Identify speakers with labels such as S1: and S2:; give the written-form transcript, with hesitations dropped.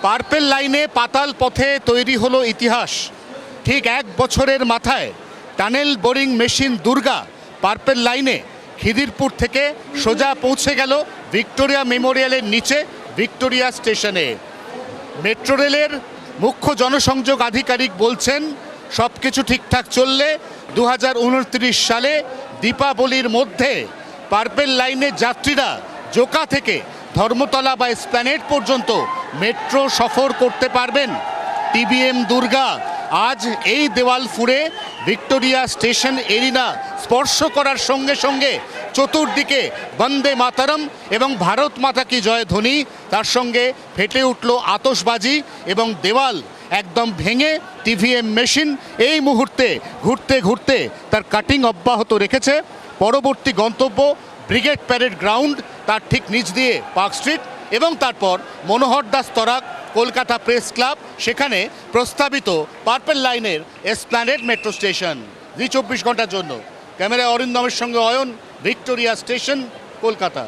S1: Purple লাইনে পাতাল পথে তৈরি হলো ইতিহাস। ঠিক 1 বছরের মাথায় tunnel boring machine Durga purple লাইনে খিদিরপুর থেকে সোজা পৌঁছে গেল ভিক্টোরিয়া মেমোরিয়ালের নিচে ভিক্টোরিয়া স্টেশনে। মেট্রো রেলের মুখ্য জনসংযোগ আধিকারিক বলছেন, সব কিছু ঠিকঠাক চললে 2029 সালে দীপাবলির মধ্যে পার্পেল লাইনের যাত্রীরা জোকা থেকে ধর্মতলা বা এসপ্ল্যানেড পর্যন্ত মেট্রো সফর করতে পারবেন। টিবিএম দুর্গা আজ এই দেওয়াল ফুঁড়ে ভিক্টোরিয়া স্টেশন এরিনা স্পর্শ করার সঙ্গে সঙ্গে চতুর্দিকে বন্দে মাতরম এবং ভারত মাতা কি জয় ধ্বনি, তার সঙ্গে ফেটে উঠল আতশবাজি এবং দেওয়াল একদম ভেঙে টিভিএম মেশিন এই মুহূর্তে ঘুরতে ঘুরতে তার কাটিং অব্যাহত রেখেছে। পরবর্তী গন্তব্য ব্রিগেড প্যারেড গ্রাউন্ড, তার ঠিক নিচ দিয়ে পার্ক স্ট্রিট এবং তারপর মনোহর দাস তরাক কলকাতা প্রেস ক্লাব, সেখানে প্রস্তাবিত পার্পেল লাইনের এসপ্ল্যানেড মেট্রো স্টেশন। 24 ঘন্টার জন্য ক্যামেরায় অরিন্দমের সঙ্গে অয়ন, ভিক্টোরিয়া স্টেশন, কলকাতা।